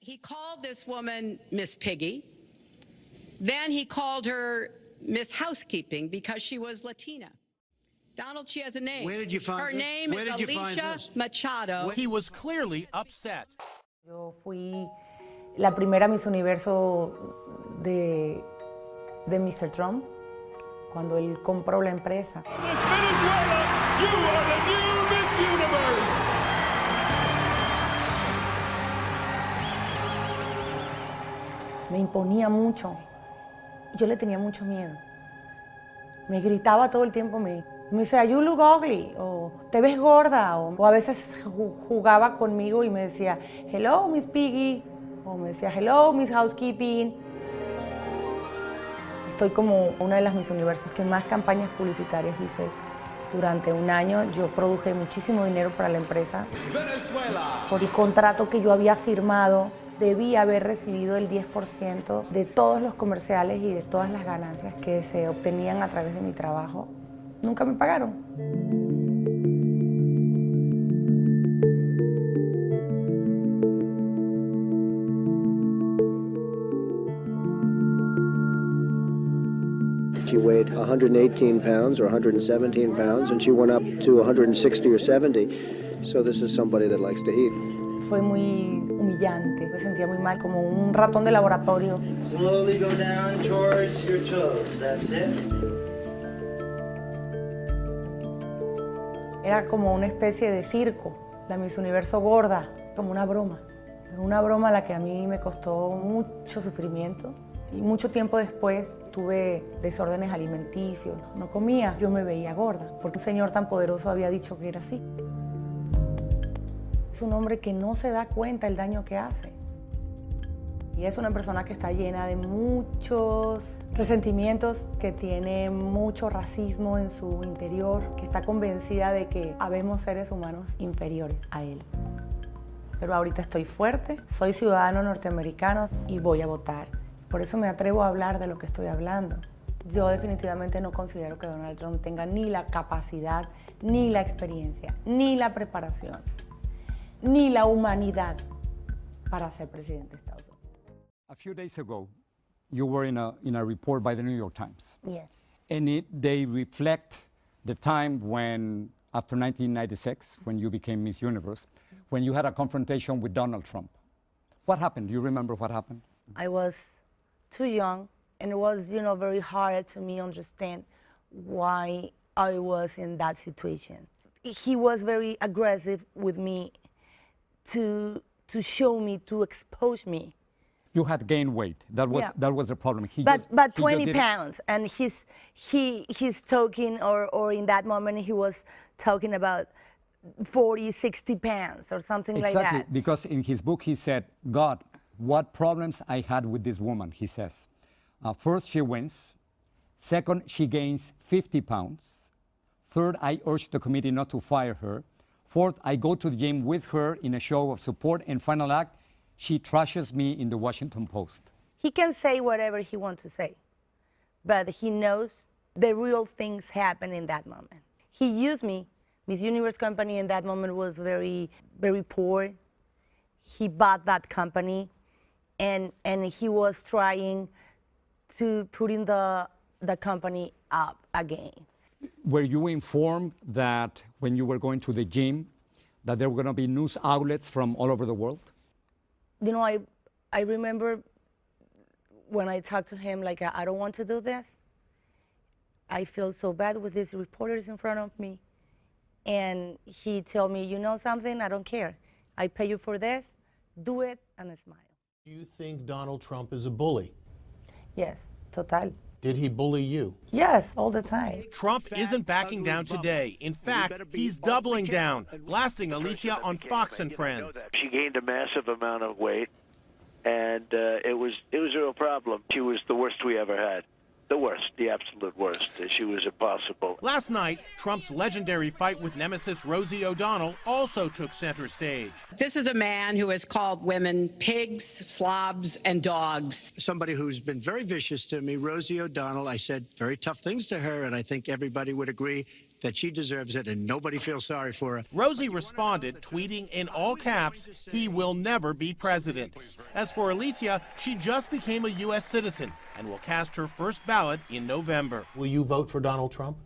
He called this woman Miss Piggy. Then he called her Miss Housekeeping because she was Latina. Donald, she has a name. Where did you find her this? name Where is did you find Alicia this? Machado. He was clearly upset. Yo fui la primera Miss Universo de Mr. Trump cuando él compró la empresa. Miss Venezuela, you are the new Miss Universe. Me imponía mucho. Yo le tenía mucho miedo. Me gritaba todo el tiempo, me decía, you look ugly, o te ves gorda, o a veces jugaba conmigo y me decía, hello, Miss Piggy, o me decía, hello, Miss Housekeeping. Estoy como una de las Miss Universos que más campañas publicitarias hice durante un año. Yo produje muchísimo dinero para la empresa. Venezuela. Por el contrato que yo había firmado, debía haber recibido el 10% de todos los comerciales y de todas las ganancias que se obtenían a través de mi trabajo. Nunca me pagaron. She weighed 118 pounds or 117 pounds, and she went up to 160 or 70. So this is somebody that likes to eat. Fue muy humillante, me sentía muy mal, como un ratón de laboratorio. Slowly go down towards your toes, that's it. Era como una especie de circo, la Miss Universo gorda, como una broma a la que a mí me costó mucho sufrimiento. Y mucho tiempo después tuve desórdenes alimenticios, no comía, yo me veía gorda, porque un señor tan poderoso había dicho que era así. Es un hombre que no se da cuenta el daño que hace. Y es una persona que está llena de muchos resentimientos, que tiene mucho racismo en su interior, que está convencida de que habemos seres humanos inferiores a él. Pero ahorita estoy fuerte, soy ciudadano norteamericano y voy a votar. Por eso me atrevo a hablar de lo que estoy hablando. Yo definitivamente no considero que Donald Trump tenga ni la capacidad, ni la experiencia, ni la preparación, ni la humanidad para ser presidente de Estados Unidos. A few days ago, you were in a report by the New York Times. Yes. And they reflect the time when, after 1996, when you became Miss Universe, when you had a confrontation with Donald Trump. What happened? Do you remember what happened? I was too young, and it was, very hard to me understand why I was in that situation. He was very aggressive with me to show me, to expose me. You had gained weight. That was the problem. But 20 pounds, and he's talking, or in that moment he was talking about 40, 60 pounds or something like that. Exactly, because in his book he said, God, what problems I had with this woman, he says. First, she wins. Second, she gains 50 pounds. Third, I urge the committee not to fire her. Fourth, I go to the gym with her in a show of support. And final act, she trashes me in the Washington Post. He can say whatever he wants to say, but he knows the real things happen in that moment. He used me. Miss Universe company in that moment was very, very poor. He bought that company. And he was trying to put in the company up again. Were you informed that when you were going to the gym, that there were going to be news outlets from all over the world? I remember when I talked to him, like, I don't want to do this. I feel so bad with these reporters in front of me. And he told me, you know something, I don't care. I pay you for this, do it, and smile. Do you think Donald Trump is a bully? Yes, total. Did he bully you? Yes, all the time. Trump isn't backing down today. In fact, he's doubling down, blasting Alicia on Fox and Friends. She gained a massive amount of weight, and it was a real problem. She was the worst we ever had. The worst, the absolute worst. She was impossible. Last night, Trump's legendary fight with nemesis Rosie O'Donnell also took center stage. This is a man who has called women pigs, slobs, and dogs. Somebody who's been very vicious to me, Rosie O'Donnell, I said very tough things to her, and I think everybody would agree that she deserves it and nobody feels sorry for her. Rosie responded, tweeting in all caps, "He will never be president." As for Alicia, she just became a U.S. citizen and will cast her first ballot in November. Will you vote for Donald Trump?